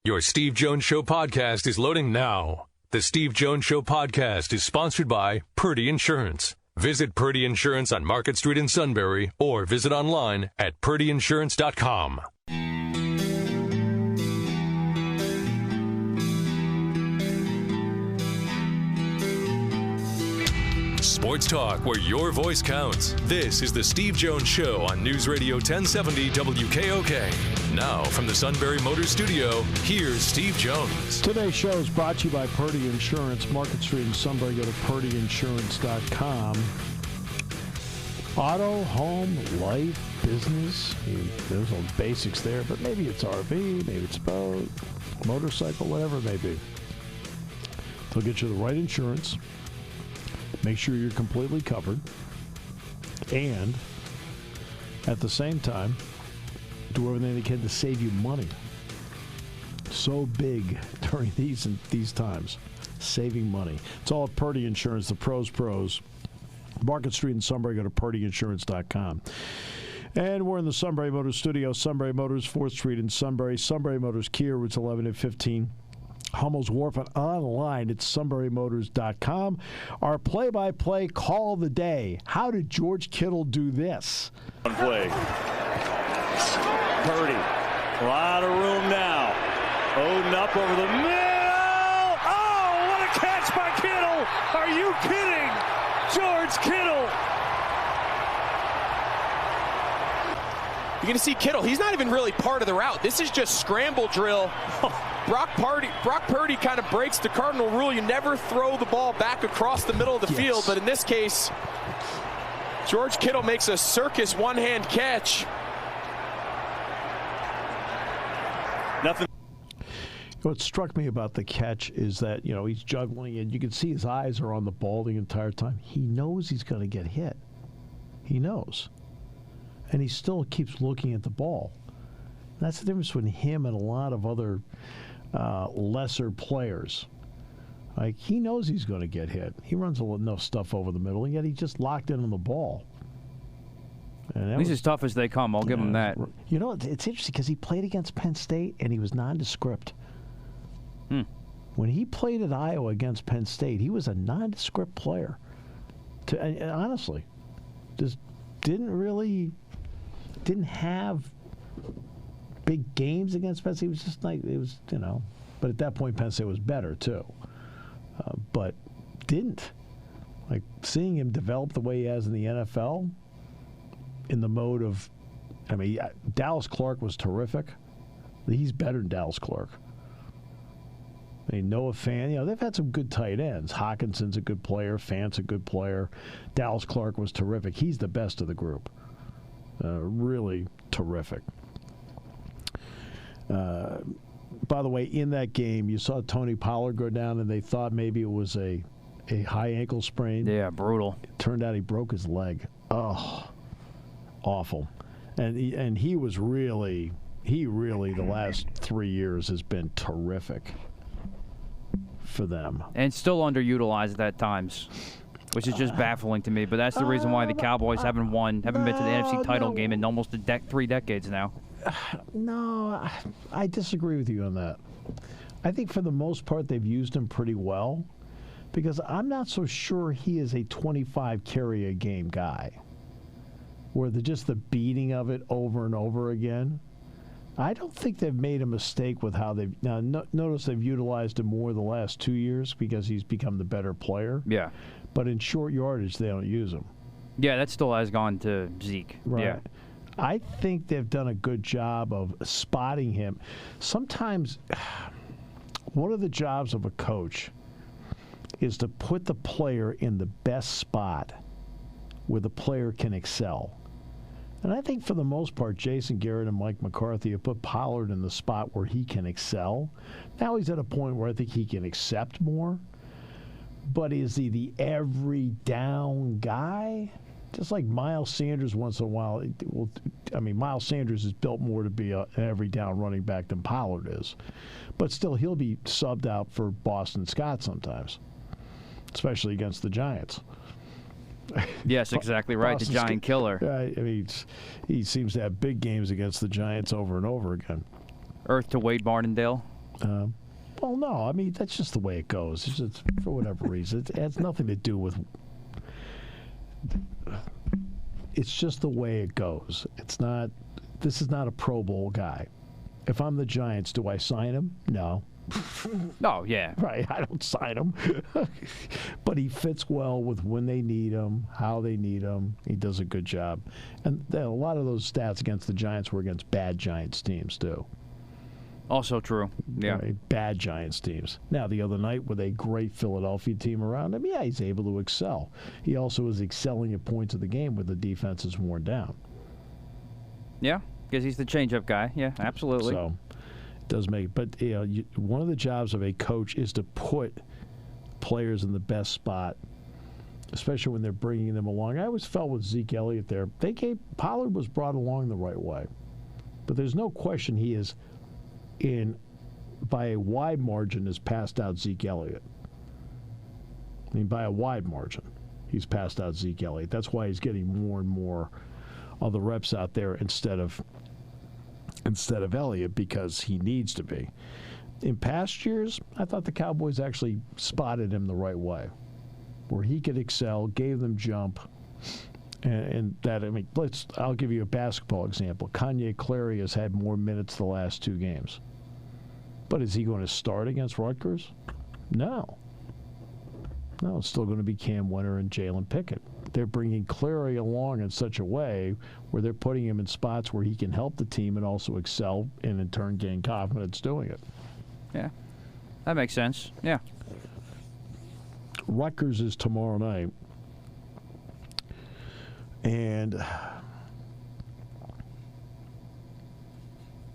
Your Steve Jones Show podcast is loading now. The Steve Jones Show podcast is sponsored by Purdy Insurance. Visit Purdy Insurance on Market Street in Sunbury or visit online at purdyinsurance.com. Sports talk where your voice counts. This is the Steve Jones Show on News Radio 1070 WKOK. Now from the Sunbury Motors Studio, here's Steve Jones. Today's show is brought to you by Purdy Insurance. Market Street in Sunbury. Go to purdyinsurance.com. Auto, home, life, business. There's all the basics there, but maybe it's RV, maybe it's boat, motorcycle, whatever it may be. They'll get you the right insurance. Make sure you're completely covered. And at the same time, do everything they can to save you money. So big during these times. Saving money. It's all at Purdy Insurance, the pros. Market Street in Sunbury. Go to purdyinsurance.com. And we're in the Sunbury Motors Studio. Sunbury Motors, 4th Street in Sunbury. Sunbury Motors Kia, routes 11 and 15. Hummel's Wharf, and online at sunburymotors.com. Our play-by-play call of the day. How did George Kittle do this? On play. Purdy. A lot of room now. Odin up over the middle. Oh, what a catch by Kittle. Are you kidding? George Kittle. You're going to see Kittle. He's not even really part of the route. This is just scramble drill. Brock Purdy kind of breaks the cardinal rule. You never throw the ball back across the middle of the field. But in this case, George Kittle makes a circus one-hand catch. Nothing. What struck me about the catch is that, he's juggling, and you can see his eyes are on the ball the entire time. He knows he's going to get hit. He knows. And he still keeps looking at the ball. That's the difference between him and a lot of other lesser players. Like, he knows he's going to get hit. He runs enough stuff over the middle, and yet he just locked in on the ball. And he's as tough as they come. I'll give him that. It's interesting because he played against Penn State, and he was nondescript. When he played at Iowa against Penn State, he was a nondescript player. And honestly, just didn't have big games against Penn State. He was just but at that point, Penn State was better, too. But didn't. Like, seeing him develop the way he has in the NFL, in the mode of, Dallas Clark was terrific. He's better than Dallas Clark. Noah Fant, they've had some good tight ends. Hawkinson's a good player. Fant's a good player. Dallas Clark was terrific. He's the best of the group. Really terrific. By the way, in that game, you saw Tony Pollard go down, and they thought maybe it was a high ankle sprain. Yeah, brutal. It turned out he broke his leg. Oh, awful. And he was really, the last 3 years has been terrific for them. And still underutilized at times, which is just baffling to me. But that's the reason why the Cowboys haven't been to the NFC title game in almost 3 decades now. No, I disagree with you on that. I think for the most part they've used him pretty well, because I'm not so sure he is a 25 carry a game guy, where just the beating of it over and over again. I don't think they've made a mistake with how they've notice they've utilized him more the last 2 years because he's become the better player. Yeah. But in short yardage, they don't use him. Yeah, that still has gone to Zeke. Right. Yeah. I think they've done a good job of spotting him. Sometimes one of the jobs of a coach is to put the player in the best spot where the player can excel. And I think for the most part, Jason Garrett and Mike McCarthy have put Pollard in the spot where he can excel. Now he's at a point where I think he can accept more. But is he the every down guy? Just like Miles Sanders once in a while. Miles Sanders is built more to be an every down running back than Pollard is. But still, he'll be subbed out for Boston Scott sometimes, especially against the Giants. Yes, exactly right. Boston the Giant killer. He seems to have big games against the Giants over and over again. Earth to Wade Martindale. Well, no. I mean, that's just the way it goes. It's just, for whatever reason. It has nothing to do with... It's just the way it goes. It's not... This is not a Pro Bowl guy. If I'm the Giants, do I sign him? No. Oh, yeah. Right, I don't sign him. But he fits well with when they need him, how they need him. He does a good job. And a lot of those stats against the Giants were against bad Giants teams, too. Also true. Yeah. Right? Bad Giants teams. Now, the other night with a great Philadelphia team around him, yeah, he's able to excel. He also is excelling at points of the game where the defense is worn down. Yeah, because he's the change-up guy. Yeah, absolutely. So, it does make... But one of the jobs of a coach is to put players in the best spot, especially when they're bringing them along. I always felt with Zeke Elliott there, Pollard was brought along the right way. But there's no question he is... by a wide margin, has passed out Zeke Elliott. I mean, by a wide margin, he's passed out Zeke Elliott. That's why he's getting more and more of the reps out there instead of Elliott, because he needs to be. In past years, I thought the Cowboys actually spotted him the right way, where he could excel, gave them jump, and that, I mean, I'll give you a basketball example. Kanye Clary has had more minutes the last 2 games. But is he going to start against Rutgers? No. No, it's still going to be Cam Winter and Jalen Pickett. They're bringing Clary along in such a way where they're putting him in spots where he can help the team and also excel and in turn gain confidence doing it. Yeah, that makes sense. Yeah. Rutgers is tomorrow night. And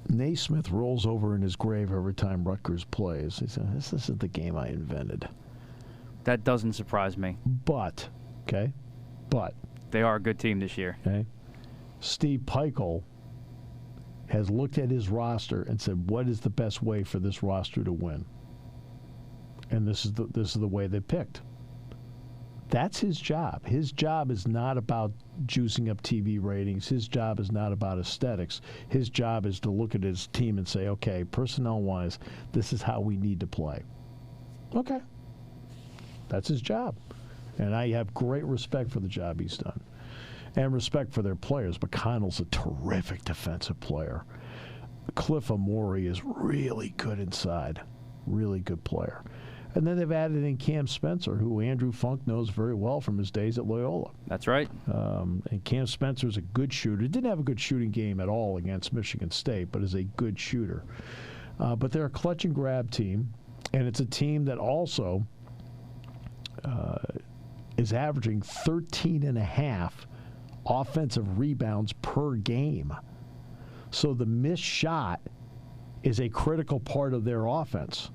Naismith rolls over in his grave every time Rutgers plays. He says, this isn't the game I invented. That doesn't surprise me. But they are a good team this year. Okay, Steve Peichel has looked at his roster and said, what is the best way for this roster to win? And this is the way they picked. That's his job. His job is not about juicing up TV ratings. His job is not about aesthetics. His job is to look at his team and say, okay, personnel-wise, this is how we need to play. Okay. That's his job. And I have great respect for the job he's done. And respect for their players. McConnell's a terrific defensive player. Cliff Amore is really good inside. Really good player. And then they've added in Cam Spencer, who Andrew Funk knows very well from his days at Loyola. That's right. And Cam Spencer's a good shooter. Didn't have a good shooting game at all against Michigan State, but is a good shooter. But they're a clutch and grab team, and it's a team that also is averaging 13.5 offensive rebounds per game. So the missed shot is a critical part of their offense,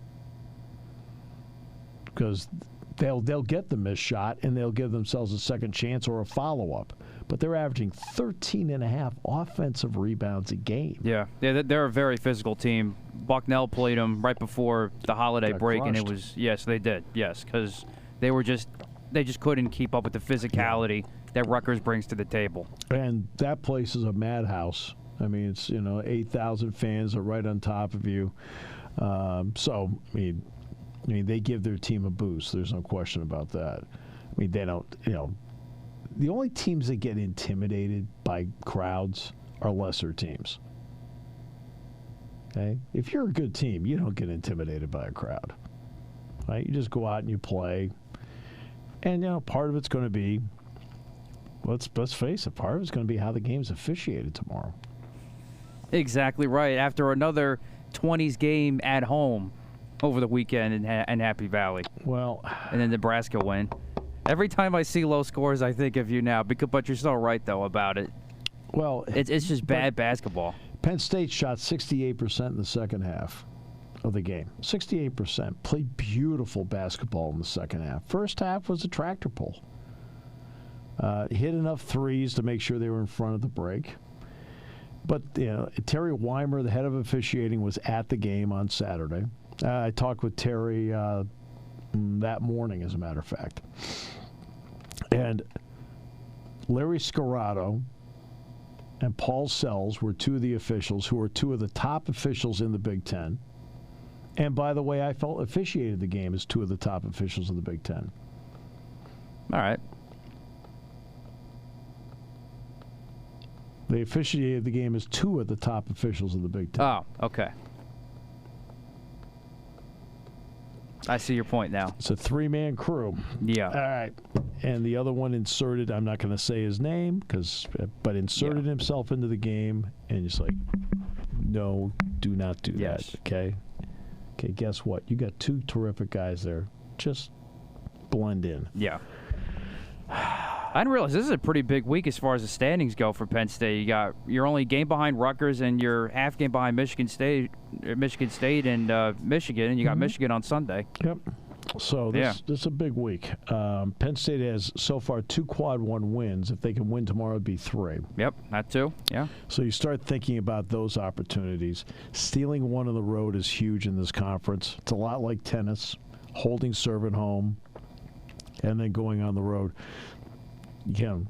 because they'll get the missed shot and they'll give themselves a second chance or a follow-up. But they're averaging 13.5 offensive rebounds a game. Yeah, they're a very physical team. Bucknell played them right before the holiday break, crushed. And it was, yes, they did, yes, because they just couldn't keep up with the physicality that Rutgers brings to the table. And that place is a madhouse. I mean, it's 8,000 fans are right on top of you. So I mean, they give their team a boost. There's no question about that. I mean, they don't. The only teams that get intimidated by crowds are lesser teams. Okay, if you're a good team, you don't get intimidated by a crowd. Right? You just go out and you play. And part of it's going to be, let's face it, part of it's going to be how the game's officiated tomorrow. Exactly right. After another 20s game at home over the weekend in Happy Valley. Well, and then Nebraska win. Every time I see low scores, I think of you now. But you're so right though about it. Well, it's just bad basketball. Penn State shot 68% in the second half of the game. 68%. Played beautiful basketball in the second half. First half was a tractor pull. Hit enough threes to make sure they were in front of the break. But Terry Weimer, the head of officiating, was at the game on Saturday. I talked with Terry that morning, as a matter of fact. And Larry Scarato and Paul Sells were two of the officials who were two of the top officials in the Big Ten. And by the way, I felt officiated the game as two of the top officials of the Big Ten. All right. They officiated the game as two of the top officials of the Big Ten. Oh, okay. I see your point now. It's a three-man crew. Yeah. All right. And the other one inserted, I'm not going to say his name, but inserted himself into the game, and it's like, no, do not do that, okay? Okay, guess what? You got two terrific guys there. Just blend in. Yeah. I didn't realize this is a pretty big week as far as the standings go for Penn State. You're only a game behind Rutgers, and you're half game behind Michigan State and Michigan, and you got Michigan on Sunday. Yep. So this is a big week. Penn State has so far 2 quad one wins. If they can win tomorrow, it'd be 3. Yep, that too. Yeah. So you start thinking about those opportunities. Stealing one on the road is huge in this conference. It's a lot like tennis, holding serve at home, and then going on the road. Can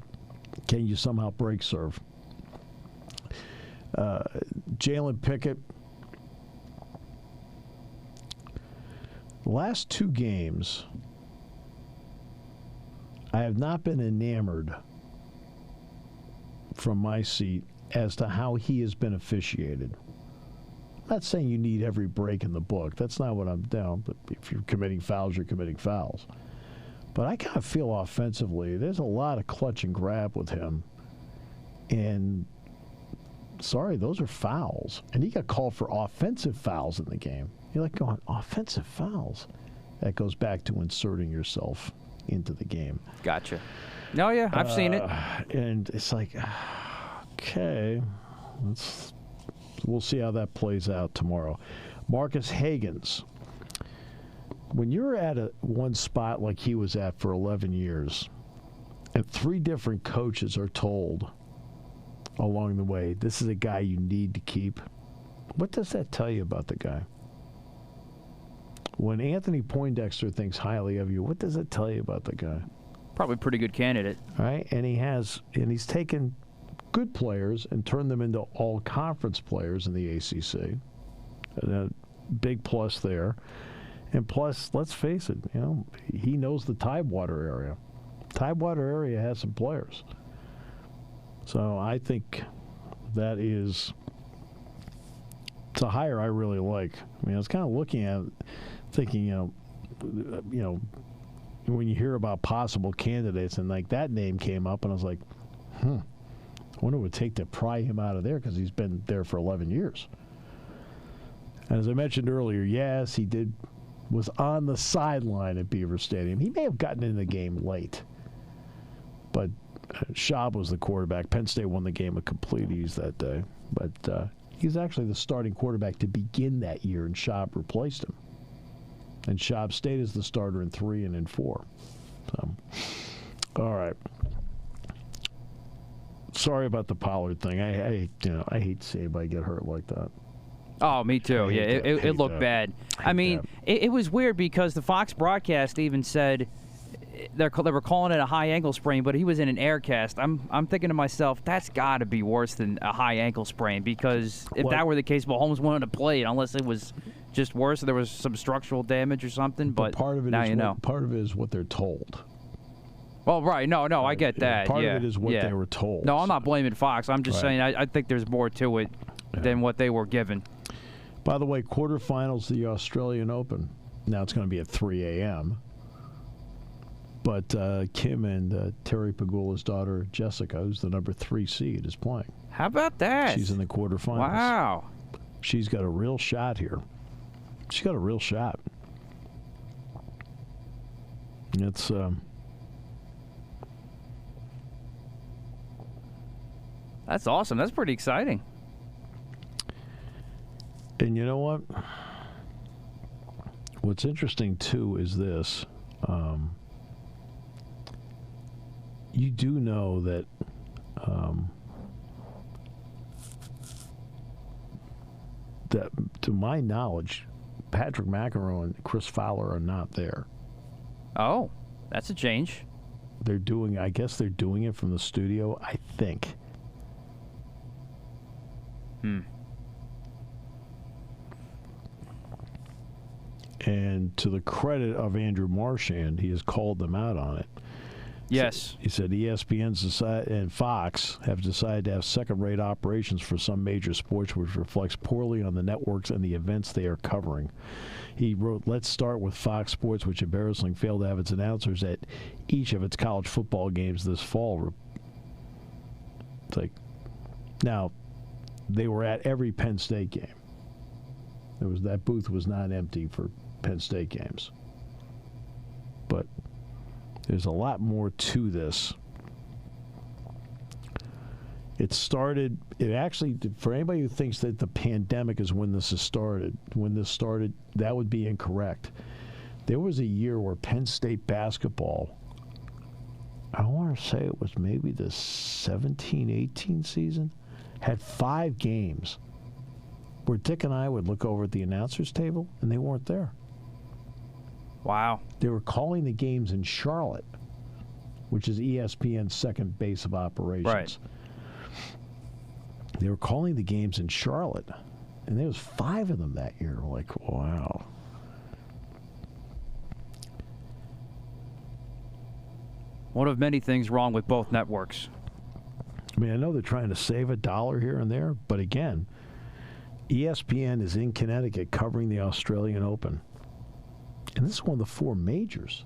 you somehow break serve? Jalen Pickett. The last 2 games, I have not been enamored from my seat as to how he has been officiated. I'm not saying you need every break in the book. That's not what I'm down. But if you're committing fouls, you're committing fouls. But I kind of feel offensively, there's a lot of clutch and grab with him. And, sorry, those are fouls. And he got called for offensive fouls in the game. You're like going, offensive fouls? That goes back to inserting yourself into the game. Gotcha. No, yeah, I've seen it. And it's like, okay, we'll see how that plays out tomorrow. Marcus Hagans. When you're at one spot like he was at for 11 years, and 3 different coaches are told along the way, this is a guy you need to keep, what does that tell you about the guy? When Anthony Poindexter thinks highly of you, what does it tell you about the guy? Probably a pretty good candidate. Right? And he's taken good players and turned them into all-conference players in the ACC. A big plus there. And plus, let's face it, he knows the Tidewater area. Tidewater area has some players. So I think that it's a hire I really like. I mean, I was kind of looking at it, thinking, when you hear about possible candidates, and like that name came up, and I was like, I wonder what it would take to pry him out of there, because he's been there for 11 years. And as I mentioned earlier, yes, he was on the sideline at Beaver Stadium. He may have gotten in the game late, but Schaub was the quarterback. Penn State won the game with complete ease that day, but he's actually the starting quarterback to begin that year, and Schaub replaced him. And Schaub stayed as the starter in 3 and in 4. So, all right. Sorry about the Pollard thing. I hate to see anybody get hurt like that. Oh, me too. Yeah, it looked bad. I mean, it was weird because the Fox broadcast even said they were calling it a high ankle sprain, but he was in an air cast. I'm thinking to myself, that's got to be worse than a high ankle sprain, because if that were the case, Mahomes wouldn't have played unless it was just worse. There was some structural damage or something. But part of it now part of it is what they're told. Well, right. No, I get that. Part of it is what they were told. No, I'm not blaming Fox. I'm just saying I think there's more to it than what they were given. By the way, quarterfinals of the Australian Open. Now it's going to be at 3 a.m. But Kim and Terry Pegula's daughter, Jessica, who's the number 3 seed, is playing. How about that? She's in the quarterfinals. Wow. She's got a real shot here. She's got a real shot. And it's... That's awesome. That's pretty exciting. And you know what? What's interesting, too, is this. You do know that that, to my knowledge, Patrick McEnroe and Chris Fowler are not there. Oh, that's a change. I guess they're doing it from the studio, I think. And to the credit of Andrew Marchand, he has called them out on it. Yes. He said ESPN and Fox have decided to have second-rate operations for some major sports, which reflects poorly on the networks and the events they are covering. He wrote, let's start with Fox Sports, which embarrassingly failed to have its announcers at each of its college football games this fall. It's like, now, they were at every Penn State game. That booth was not empty for Penn State games. But there's a lot more to this. It actually, for anybody who thinks that the pandemic is when this started, that would be incorrect. There was a year where Penn State basketball, I want to say it was maybe the 17-18 season, had 5 games where Dick and I would look over at the announcers table and they weren't there. Wow. They were calling the games in Charlotte, which is ESPN's second base of operations. Right. They were calling the games in Charlotte, and there was 5 of them that year. Like, wow. One of many things wrong with both networks. I mean, I know they're trying to save $1 here and there, but again, ESPN is in Connecticut covering the Australian Open. And this is one of the 4 majors.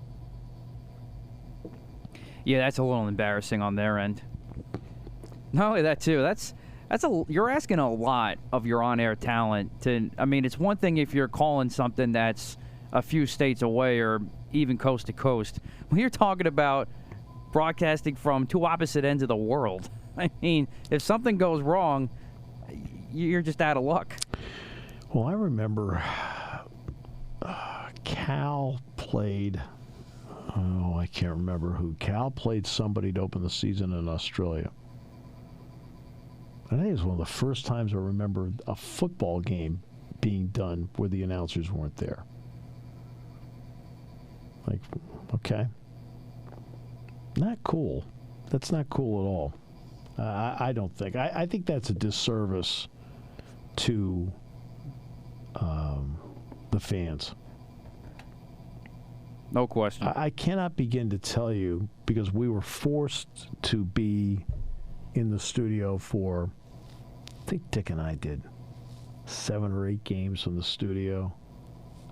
Yeah, that's a little embarrassing on their end. Not only that, too, you're asking a lot of your on-air talent. It's one thing if you're calling something that's a few states away or even coast to coast. When you're talking about broadcasting from 2 opposite ends of the world, I mean, if something goes wrong, you're just out of luck. Well, I remember Cal played, I can't remember who. Cal played somebody to open the season in Australia. I think it was one of the first times I remember a football game being done where the announcers weren't there. Like, okay. Not cool. That's not cool at all. I don't think. I think that's a disservice to the fans. No question. I cannot begin to tell you, because we were forced to be in the studio for, I think Dick and I did 7 or 8 games from the studio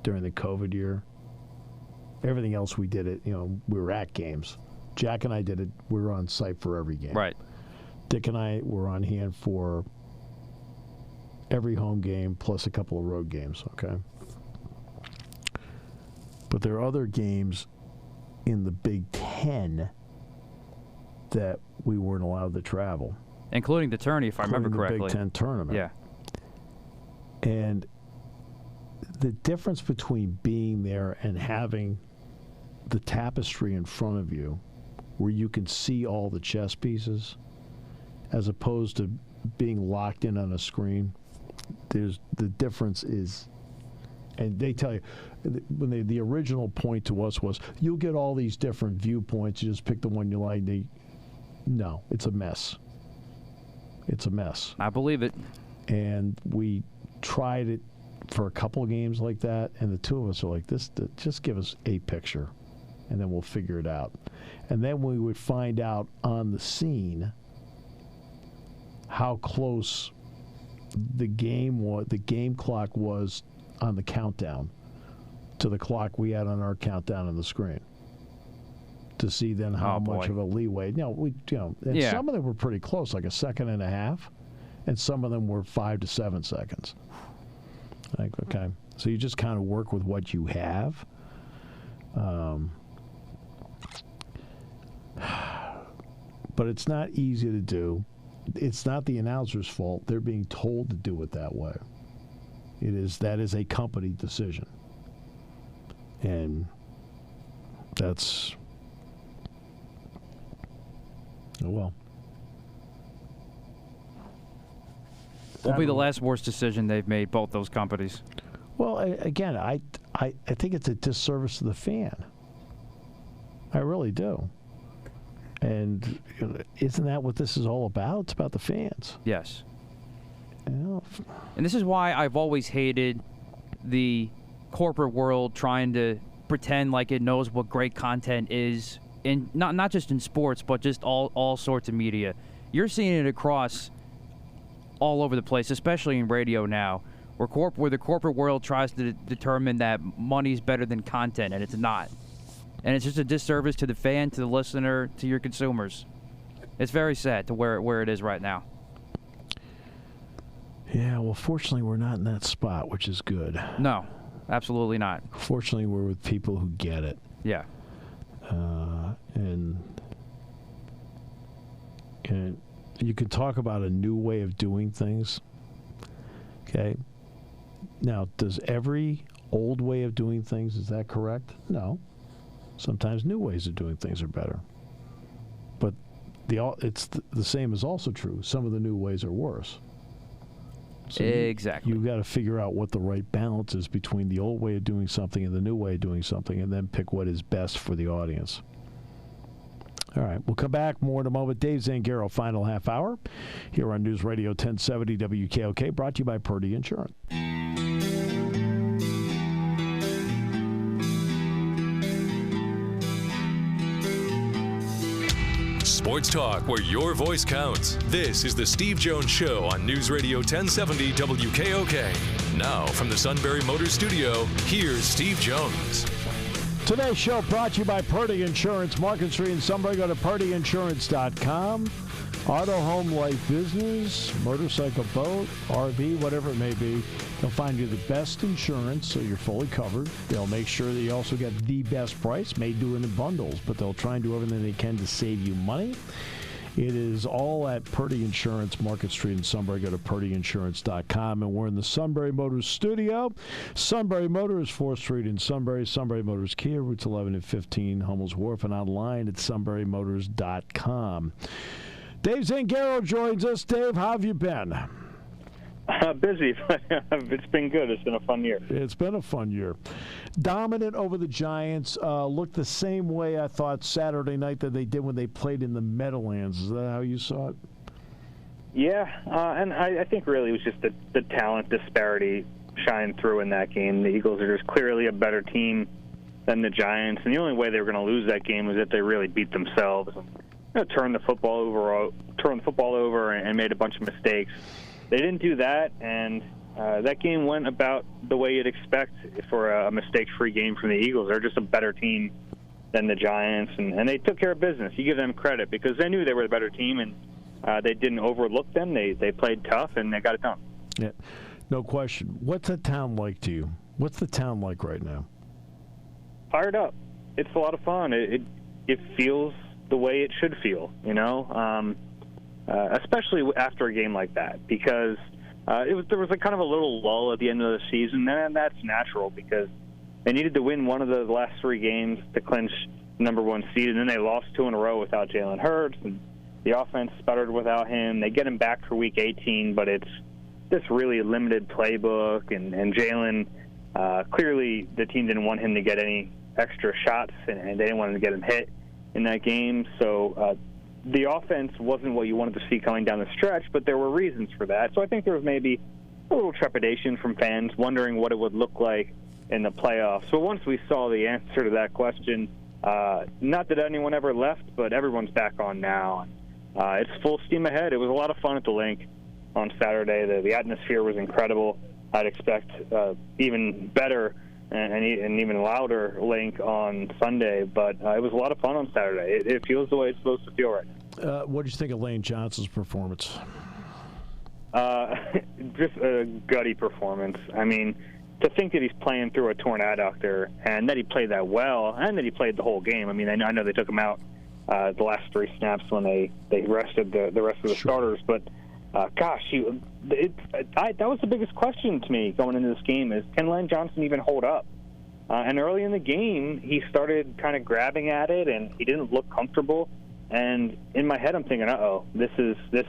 during the COVID year. Everything else we did it, we were at games. Jack and I did it, we were on site for every game. Right. Dick and I were on hand for every home game plus a couple of road games, okay? But there are other games in the Big Ten that we weren't allowed to travel. Including the tourney, if I remember correctly. The Big Ten tournament. Yeah. And the difference between being there and having the tapestry in front of you where you can see all the chess pieces as opposed to being locked in on a screen, the difference is, and they tell you, when the original point to us was, you'll get all these different viewpoints, you just pick the one you like. No, it's a mess. It's a mess. I believe it. And we tried it for a couple of games like that, and the two of us are like, just give us a picture, and then we'll figure it out. And then we would find out on the scene how close the game clock was on the countdown to the clock we had on our countdown on the screen, to see then how much of a leeway. Some of them were pretty close, like a second and a half, and some of them were 5 to 7 seconds. Like, okay, so you just kind of work with what you have. But it's not easy to do. It's not the announcer's fault. They're being told to do it that way. That is a company decision. And that's, well. Will be the last worst decision they've made, both those companies. Well, again, I think it's a disservice to the fan. I really do. And isn't that what this is all about? It's about the fans. Yes. And this is why I've always hated the corporate world trying to pretend like it knows what great content is, in not just in sports, but just all sorts of media. You're seeing it across all over the place, especially in radio now, where the corporate world tries to determine that money's better than content, and it's not. And it's just a disservice to the fan, to the listener, to your consumers. It's very sad to where it is right now. Yeah, well, fortunately, we're not in that spot, which is good. No, absolutely not. Fortunately, we're with people who get it. Yeah. And you could talk about a new way of doing things. Okay. Now, does every old way of doing things, is that correct? No. Sometimes new ways of doing things are better. But the same is also true. Some of the new ways are worse. So exactly. You've got to figure out what the right balance is between the old way of doing something and the new way of doing something, and then pick what is best for the audience. All right, we'll come back more in a moment. Dave Zangaro, final half hour here on News Radio 1070 WKOK, brought to you by Purdy Insurance. Sports talk where your voice counts. This is the Steve Jones Show on News Radio 1070 WKOK. Now from the Sunbury Motors Studio, here's Steve Jones. Today's show brought to you by Purdy Insurance, Market Street in Sunbury. Go to purdyinsurance.com. Auto, home, life, business, motorcycle, boat, RV, whatever it may be. They'll find you the best insurance so you're fully covered. They'll make sure that you also get the best price. May do it in bundles, but they'll try and do everything they can to save you money. It is all at Purdy Insurance, Market Street in Sunbury. Go to purdyinsurance.com. And we're in the Sunbury Motors studio. Sunbury Motors, 4th Street in Sunbury. Sunbury Motors Kia, routes 11 and 15, Hummel's Wharf, and online at sunburymotors.com. Dave Zangaro joins us. Dave, how have you been? Busy, but it's been good. It's been a fun year. It's been a fun year. Dominant over the Giants. Looked the same way, I thought, Saturday night that they did when they played in the Meadowlands. Is that how you saw it? Yeah, and I think really it was just the talent disparity shined through in that game. The Eagles are just clearly a better team than the Giants, and the only way they were going to lose that game was if they really beat themselves and turned the football over and made a bunch of mistakes. They didn't do that, and that game went about the way you'd expect for a mistake-free game from the Eagles. They're just a better team than the Giants, and they took care of business. You give them credit because they knew they were the better team, and they didn't overlook them. They played tough, and they got it done. Yeah, no question. What's the town like to you? What's the town like right now? Fired up. It's a lot of fun. It feels the way it should feel, you know, especially after a game like that, because there was kind of a little lull at the end of the season, and that's natural because they needed to win one of the last three games to clinch number one seed, and then they lost 2 in a row without Jalen Hurts, and the offense sputtered without him. They get him back for Week 18, but it's this really limited playbook, and Jalen, clearly the team didn't want him to get any extra shots, and they didn't want him to get him hit in that game. So the offense wasn't what you wanted to see coming down the stretch, but there were reasons for that. So I think there was maybe a little trepidation from fans wondering what it would look like in the playoffs. So once we saw the answer to that question, not that anyone ever left, but everyone's back on now. It's full steam ahead. It was a lot of fun at the Link on Saturday. The atmosphere was incredible. I'd expect even better and even louder Link on Sunday, but it was a lot of fun on Saturday. It feels the way it's supposed to feel right now. What did you think of Lane Johnson's performance? Just a gutty performance. I mean, to think that he's playing through a torn adductor and that he played that well and that he played the whole game. I mean, I know they took him out the last 3 snaps when they rested the rest of the starters, but gosh, that was the biggest question to me going into this game is, can Lane Johnson even hold up? And early in the game, he started kind of grabbing at it, and he didn't look comfortable. And in my head, I'm thinking, this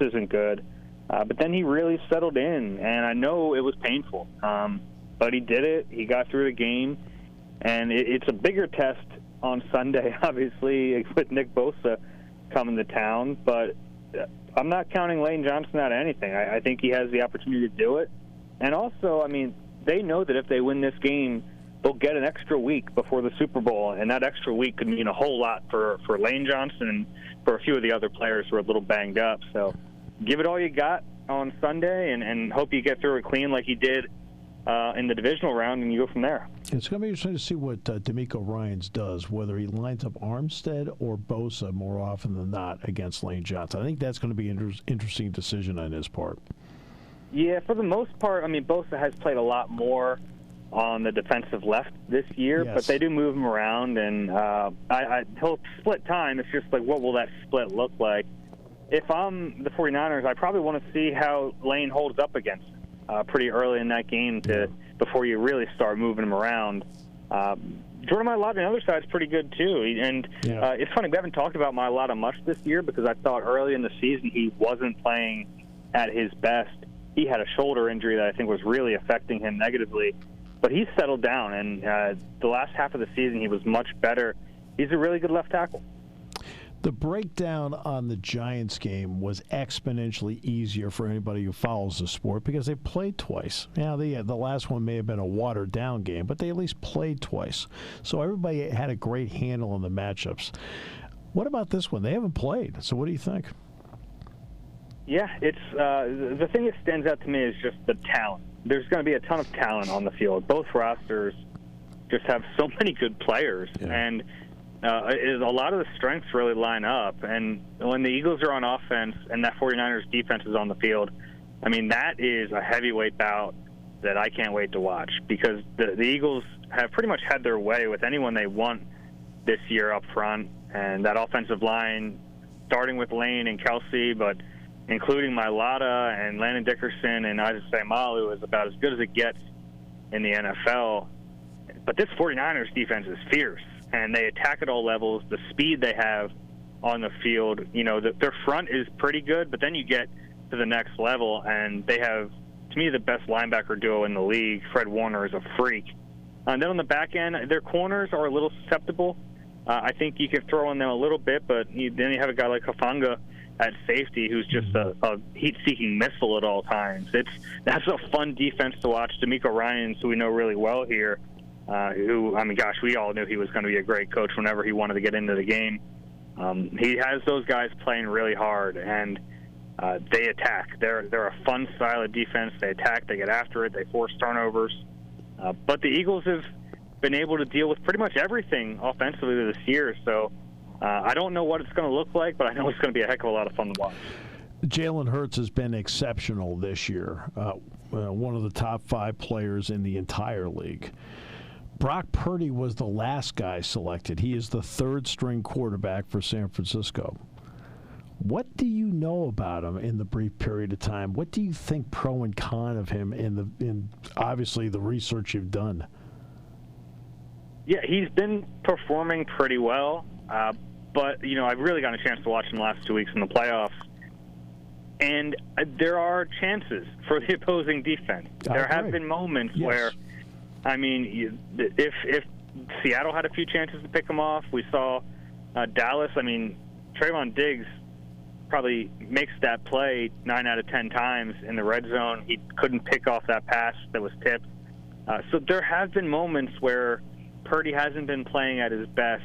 isn't good. But then he really settled in, and I know it was painful. But he did it. He got through the game. And it's a bigger test on Sunday, obviously, with Nick Bosa coming to town. But I'm not counting Lane Johnson out of anything. I think he has the opportunity to do it. And also, I mean, they know that if they win this game, they'll get an extra week before the Super Bowl, and that extra week could mean a whole lot for Lane Johnson and for a few of the other players who are a little banged up. So give it all you got on Sunday and hope you get through it clean like you did in the divisional round, and you go from there. It's going to be interesting to see what D'Amico Ryans does, whether he lines up Armstead or Bosa more often than not against Lane Johnson. I think that's going to be an interesting decision on his part. Yeah, for the most part, I mean, Bosa has played a lot more on the defensive left this year, yes. But they do move him around, and he'll split time. It's just like, what will that split look like? If I'm the 49ers, I probably want to see how Lane holds up against him pretty early in that game before you really start moving him around. Jordan Mailata on the other side is pretty good, too. And it's funny, we haven't talked about Mailata much this year because I thought early in the season he wasn't playing at his best. He had a shoulder injury that I think was really affecting him negatively. But he's settled down, and the last half of the season he was much better. He's a really good left tackle. The breakdown on the Giants game was exponentially easier for anybody who follows the sport because they played twice. Now, the last one may have been a watered-down game, but they at least played twice. So everybody had a great handle on the matchups. What about this one? They haven't played. So what do you think? Yeah, it's the thing that stands out to me is just the talent. There's going to be a ton of talent on the field. Both rosters just have so many good players, and a lot of the strengths really line up. And when the Eagles are on offense and that 49ers defense is on the field, I mean, that is a heavyweight bout that I can't wait to watch because the Eagles have pretty much had their way with anyone they want this year up front. And that offensive line, starting with Lane and Kelsey, but including Mailata and Landon Dickerson and Isaac Seumalo, is about as good as it gets in the NFL. But this 49ers defense is fierce, and they attack at all levels. The speed they have on the field, their front is pretty good, but then you get to the next level, and they have, to me, the best linebacker duo in the league. Fred Warner is a freak. And then on the back end, their corners are a little susceptible. I think you can throw on them a little bit, but then you have a guy like Hufanga at safety who's just a heat-seeking missile at all times. That's a fun defense to watch. D'Amico Ryans, who we know really well here, we all knew he was going to be a great coach whenever he wanted to get into the game. He has those guys playing really hard, and they attack. They're a fun style of defense. They attack, they get after it, they force turnovers. But the Eagles have been able to deal with pretty much everything offensively this year, so I don't know what it's going to look like, but I know it's going to be a heck of a lot of fun to watch. Jalen Hurts has been exceptional this year, one of the top 5 players in the entire league. Brock Purdy was the last guy selected. He is the 3rd-string quarterback for San Francisco. What do you know about him in the brief period of time? What do you think pro and con of him in obviously the research you've done? Yeah, he's been performing pretty well, but I've really gotten a chance to watch him the last 2 weeks in the playoffs, and there are chances for the opposing defense. There have been moments where, if Seattle had a few chances to pick him off, we saw Dallas. Trayvon Diggs probably makes that play 9 out of 10 times in the red zone. He couldn't pick off that pass that was tipped. So there have been moments where Purdy hasn't been playing at his best,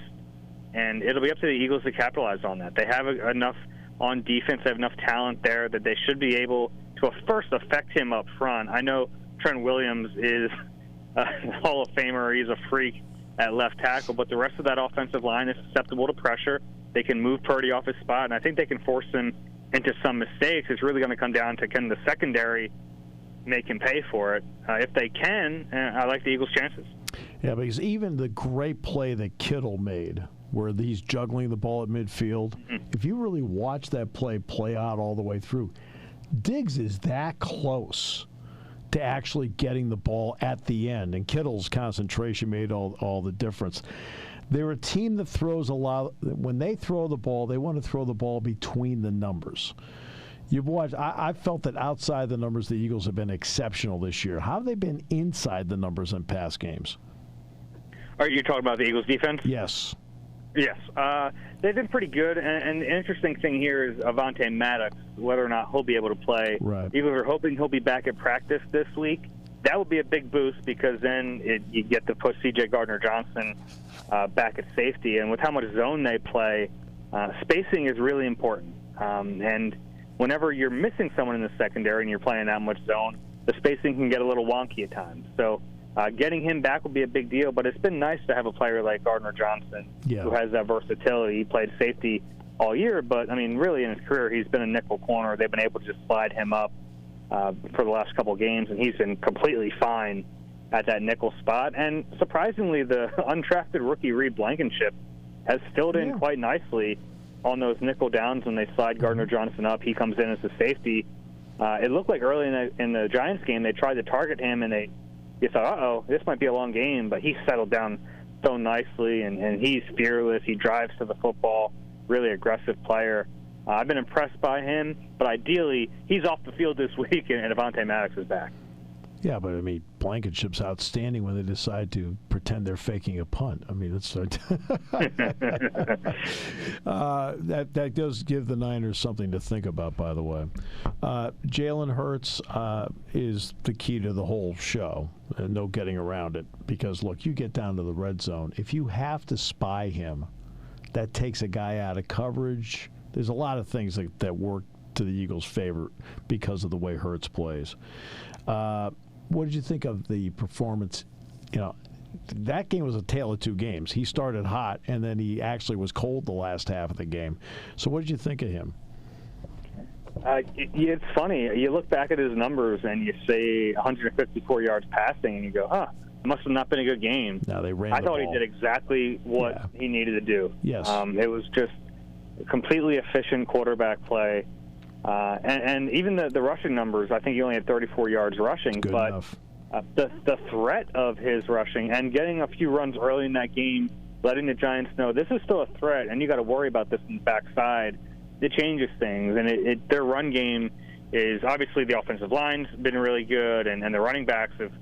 and it'll be up to the Eagles to capitalize on that. They have enough on defense, they have enough talent there that they should be able to first affect him up front. I know Trent Williams is a Hall of Famer. He's a freak at left tackle, but the rest of that offensive line is susceptible to pressure. They can move Purdy off his spot, and I think they can force him into some mistakes. It's really going to come down to can the secondary make him pay for it. If they can, I like the Eagles' chances. Yeah, because even the great play that Kittle made, where he's juggling the ball at midfield, if you really watch that play out all the way through, Diggs is that close to actually getting the ball at the end, and Kittle's concentration made all the difference. They're a team that throws a lot. When they throw the ball, they want to throw the ball between the numbers. You've watched. I felt that outside the numbers, the Eagles have been exceptional this year. How have they been inside the numbers in past games? Are you talking about the Eagles' defense? Yes. Yes. They've been pretty good, and the interesting thing here is Avonte Maddox, whether or not he'll be able to play. Right. Eagles are hoping he'll be back at practice this week. that would be a big boost because then you get to put C.J. Gardner-Johnson back at safety. And with how much zone they play, spacing is really important. And whenever you're missing someone in the secondary and you're playing that much zone, the spacing can get a little wonky at times. So getting him back will be a big deal, but it's been nice to have a player like Gardner-Johnson who has that versatility. He played safety all year, but, I mean, really in his career, he's been a nickel corner. They've been able to just slide him up for the last couple of games, and he's been completely fine at that nickel spot. And surprisingly, the undrafted rookie Reed Blankenship has filled in quite nicely on those nickel downs when they slide Gardner-Johnson up. He comes in as a safety. It looked like early in the Giants game they tried to target him, and you thought, uh-oh, this might be a long game, but he settled down so nicely, and he's fearless. He drives to the football, really aggressive player. I've been impressed by him, but ideally he's off the field this week, and Avonte Maddox is back. Yeah, but I mean, Blankenship's outstanding when they decide to pretend they're faking a punt. I mean, it's that does give the Niners something to think about. By the way, Jalen Hurts is the key to the whole show, and no getting around it. Because look, you get down to the red zone, if you have to spy him, that takes a guy out of coverage. There's a lot of things that work to the Eagles' favor because of the way Hurts plays. What did you think of the performance? You know, that game was a tale of two games. He started hot, and then he actually was cold the last half of the game. So what did you think of him? It's funny. You look back at his numbers, and you say 154 yards passing, and you go, it must have not been a good game. No, they ran the ball. I thought he did exactly what he needed to do. Yes. It was just completely efficient quarterback play. And even the rushing numbers, I think he only had 34 yards rushing. Good but enough. The threat of his rushing and getting a few runs early in that game, letting the Giants know this is still a threat, and you got to worry about this in the backside, it changes things. And their run game is obviously the offensive line's been really good, and the running backs have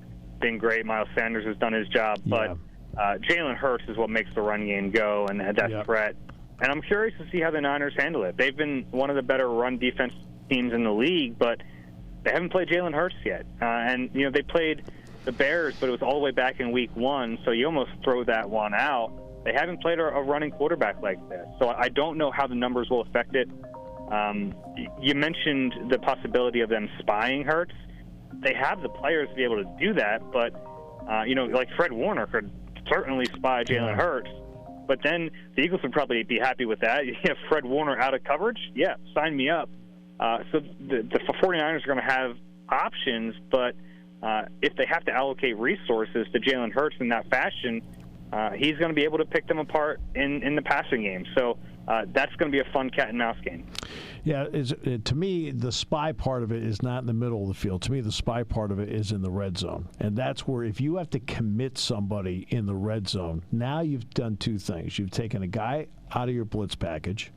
been great. Miles Sanders has done his job, but Jalen Hurts is what makes the run game go, and that threat. And I'm curious to see how the Niners handle it. They've been one of the better run defense teams in the league, but they haven't played Jalen Hurts yet. And, you know, they played the Bears, but it was all the way back in week 1, so you almost throw that one out. They haven't played a running quarterback like this, so I don't know how the numbers will affect it. You mentioned the possibility of them spying Hurts. They have the players to be able to do that, but, you know, like Fred Warner could certainly spy Jalen Hurts. But then the Eagles would probably be happy with that. You have Fred Warner out of coverage? Yeah, sign me up. So the 49ers are going to have options, but if they have to allocate resources to Jalen Hurts in that fashion, he's going to be able to pick them apart in the passing game. So that's going to be a fun cat-and-mouse game. Yeah, to me, the spy part of it is not in the middle of the field. To me, the spy part of it is in the red zone. And that's where if you have to commit somebody in the red zone, now you've done two things. You've taken a guy out of your blitz package,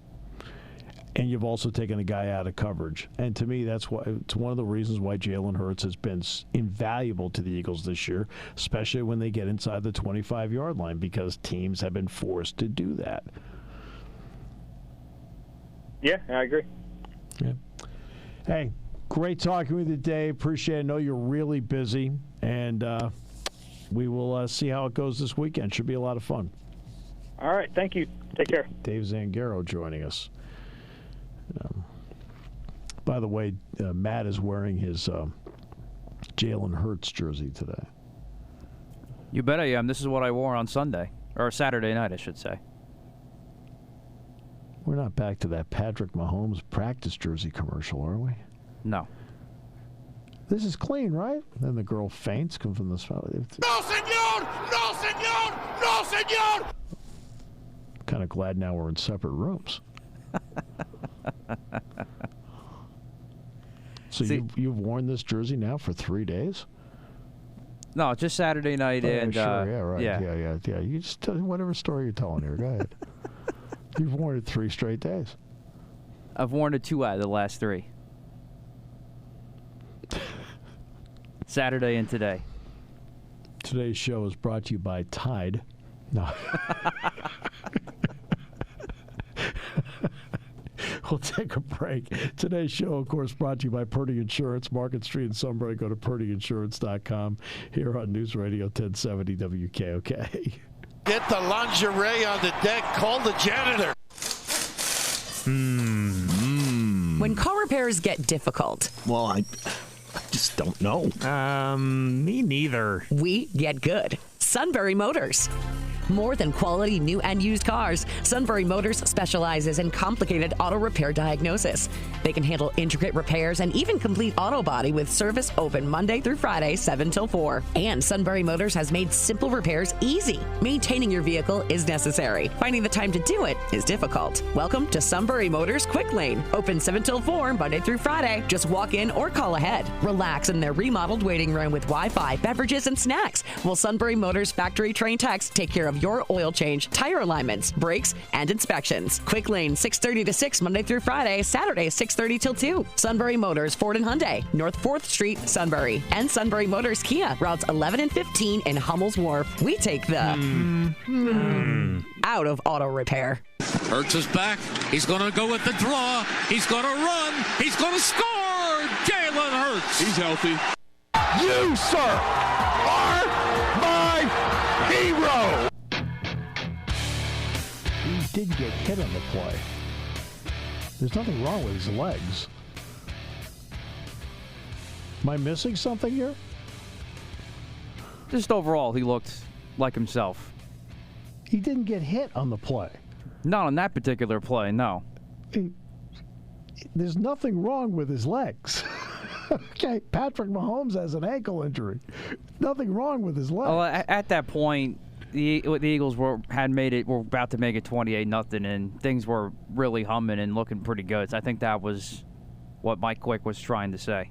and you've also taken a guy out of coverage. And to me, it's one of the reasons why Jalen Hurts has been invaluable to the Eagles this year, especially when they get inside the 25-yard line, because teams have been forced to do that. Yeah, I agree. Yeah. Hey, great talking with you today. Appreciate it. I know you're really busy, and we will see how it goes this weekend. Should be a lot of fun. All right. Thank you. Take care. Dave Zangaro joining us. By the way, Matt is wearing his Jalen Hurts jersey today. You bet I am. This is what I wore on Sunday, or Saturday night, I should say. We're not back to that Patrick Mahomes practice jersey commercial, are we? No. This is clean, right? Then the girl faints, comes from the spot. No, senor! No, senor! No, senor! Kind of glad now we're in separate rooms. So you've worn this jersey now for 3 days? No, just Saturday night and sure, yeah, right. Yeah. You just tell whatever story you're telling here. Go ahead. You've worn it 3 straight days. I've worn it 2 out of the last 3. Saturday and today. Today's show is brought to you by Tide. No. We'll take a break. Today's show, of course, brought to you by Purdy Insurance, Market Street in Sunbury. Go to purdyinsurance.com here on News Radio 1070 WKOK. Get the lingerie on the deck. Call the janitor. When car repairs get difficult, Well, I just don't know. Me neither. we get good. Sunbury Motors. More than quality new and used cars, Sunbury Motors specializes in complicated auto repair diagnosis. They can handle intricate repairs and even complete auto body with service open Monday through Friday, 7 till 4. And Sunbury Motors has made simple repairs easy. Maintaining your vehicle is necessary. Finding the time to do it is difficult. Welcome to Sunbury Motors Quick Lane. Open 7 till 4, Monday through Friday. Just walk in or call ahead. Relax in their remodeled waiting room with Wi-Fi, beverages, and snacks. While Sunbury Motors factory trained techs take care of your oil change, tire alignments, brakes, and inspections. Quick Lane, 6:30 to 6, Monday through Friday, Saturday, 6:30 till 2. Sunbury Motors, Ford and Hyundai, North 4th Street, Sunbury. And Sunbury Motors Kia, routes 11 and 15 in Hummel's Wharf. We take the out of auto repair. Hurts is back. He's going to go with the draw. He's going to run. He's going to score. Jalen Hurts. He's healthy. You, sir, are my hero. He did get hit on the play. There's nothing wrong with his legs. Am I missing something here? Just overall, he looked like himself. He didn't get hit on the play. Not on that particular play, no. There's nothing wrong with his legs. Okay, Patrick Mahomes has an ankle injury. Nothing wrong with his legs. Well, at that point, the Eagles were about to make it 28-0, and things were really humming and looking pretty good. So I think that was what Mike Quick was trying to say.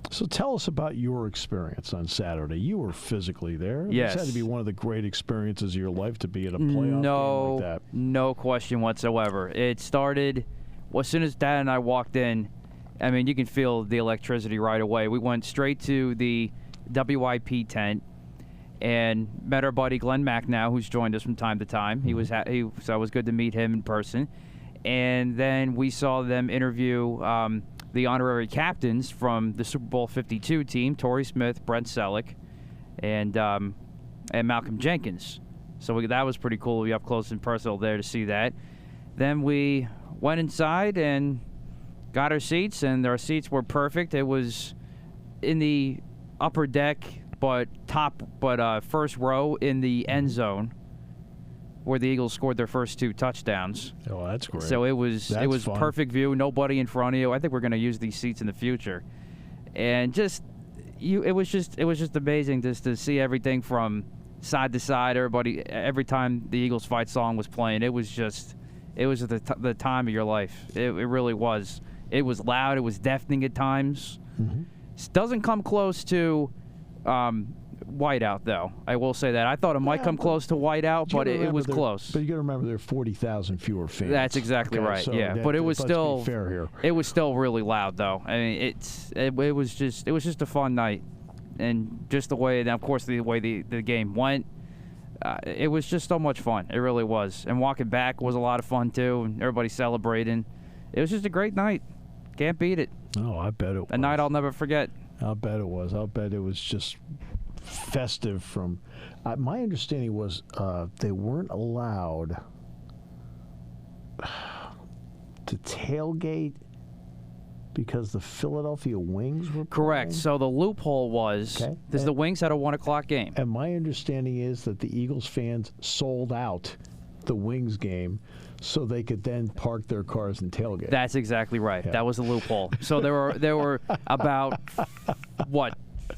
So tell us about your experience on Saturday. You were physically there. Yes. This had to be one of the great experiences of your life to be at a playoff game like that. No question whatsoever. It started as soon as Dad and I walked in. I mean, you can feel the electricity right away. We went straight to the WIP tent and met our buddy Glenn Macnow, who's joined us from time to time. Mm-hmm. So it was good to meet him in person. And then we saw them interview the honorary captains from the Super Bowl 52 team, Torrey Smith, Brent Selleck, and Malcolm Jenkins. So that was pretty cool to be up close and personal there to see that. Then we went inside and got our seats, and our seats were perfect. It was in the upper deck, but first row in the end zone, where the Eagles scored their first 2 touchdowns. Oh, that's great. So it was fun. Perfect view, nobody in front of you. I think we're going to use these seats in the future, and it was just amazing just to see everything from side to side. Every time the Eagles fight song was playing, it was the time of your life. It really was. It was loud. It was deafening at times. Mm-hmm. It doesn't come close to whiteout, though. I will say that. I thought it might come close to whiteout, but it was close. But you got to remember there are 40,000 fewer fans. That's exactly right. So yeah, but it was still fair here. It was still really loud, though. I mean, it was just a fun night, and just the way, and of course, the way the game went. It was just so much fun. It really was. And walking back was a lot of fun too, and everybody celebrating. It was just a great night. Can't beat it. Oh, I bet it was. A night I'll never forget. I'll bet it was. I'll bet it was just festive. From my understanding was they weren't allowed to tailgate because the Philadelphia Wings were correct. playing? So the loophole was because the Wings had a 1:00 game. And my understanding is that the Eagles fans sold out the Wings game so they could then park their cars and tailgate. That's exactly right. Yeah. That was the loophole. So there were about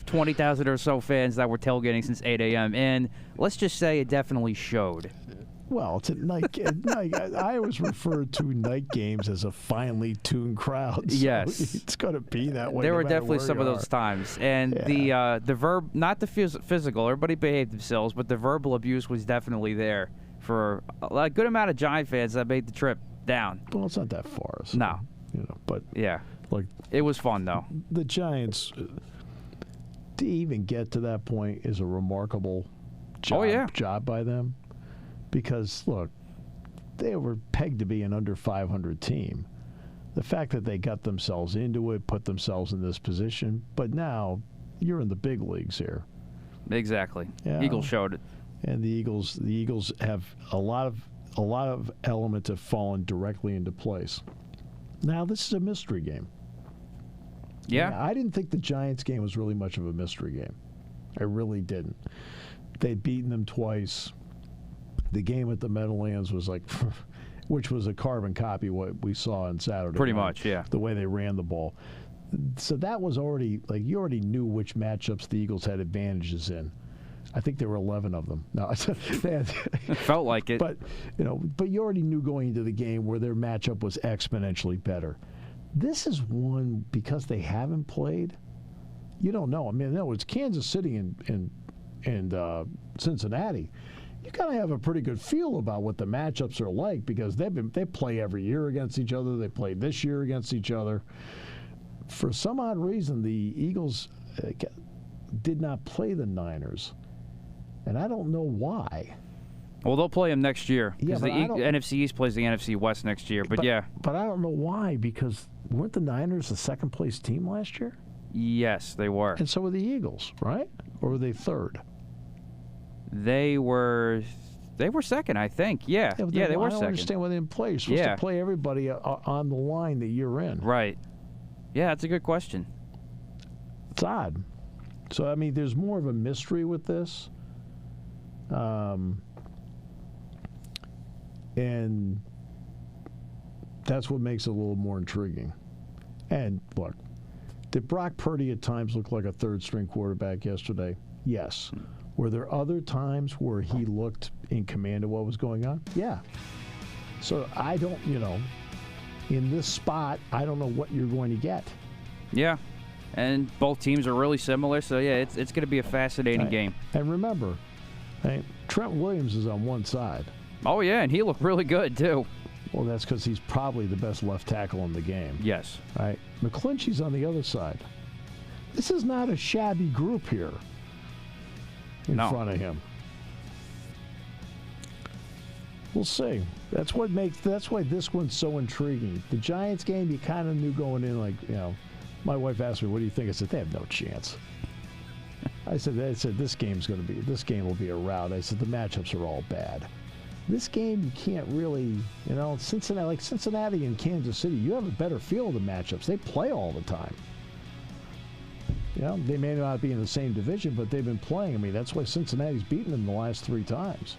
20,000 or so fans that were tailgating since 8 a.m. And let's just say it definitely showed. Well, it's a night. I always refer to night games as a finely tuned crowd. So yes, it's going to be that way. There were no matter definitely where some you of those are. times, and the verb, not the physical. Everybody behaved themselves, but the verbal abuse was definitely there for a good amount of Giant fans that made the trip down. Well, it's not that far. So, No, but yeah, like it was fun though. The Giants to even get to that point is a remarkable job. Oh, yeah. Job by them. Because, look, they were pegged to be an under 500 team. The fact that they got themselves into it, put themselves in this position, but now you're in the big leagues here. Exactly. Yeah. Eagles showed it. And the Eagles have a lot of elements have fallen directly into place. Now this is a mystery game. Yeah. I didn't think the Giants game was really much of a mystery game. I really didn't. They'd beaten them twice. The game at the Meadowlands was like, which was a carbon copy of what we saw on Saturday. Pretty night, much, yeah. The way they ran the ball. So that was already, like, you already knew which matchups the Eagles had advantages in. I think there were 11 of them. No, it felt like it. But you already knew going into the game where their matchup was exponentially better. This is one, because they haven't played, you don't know. I mean, no, it's Kansas City and Cincinnati. You kind of have a pretty good feel about what the matchups are like, because they play every year against each other. They played this year against each other. For some odd reason, the Eagles did not play the Niners, and I don't know why. Well, they'll play them next year, because Yeah, the NFC East plays the NFC West next year. But yeah. But I don't know why, because weren't the Niners the second-place team last year? Yes, they were. And so were the Eagles, right? Or were they third? They were second, I think. Yeah, they were second. I don't understand why they didn't play. You're supposed to play everybody on the line that you're in. Right. Yeah, that's a good question. It's odd. So, I mean, there's more of a mystery with this. And that's what makes it a little more intriguing. And, look, did Brock Purdy at times look like a third-string quarterback yesterday? Yes. Were there other times where he looked in command of what was going on? Yeah. So I don't, in this spot, I don't know what you're going to get. Yeah. And both teams are really similar, so yeah, it's going to be a fascinating game. And remember, Trent Williams is on one side. Oh, yeah, and he looked really good, too. Well, that's because he's probably the best left tackle in the game. Yes. Right? McClinchy's on the other side. This is not a shabby group here in front of him. We'll see. That's why this one's so intriguing. The Giants game, you kind of knew going in, my wife asked me, what do you think? I said, they have no chance. I said this game will be a rout. I said the matchups are all bad. This game, you can't really, Cincinnati and Kansas City, you have a better feel of the matchups. They play all the time. They may not be in the same division, but they've been playing. I mean, that's why Cincinnati's beaten them the last 3 times.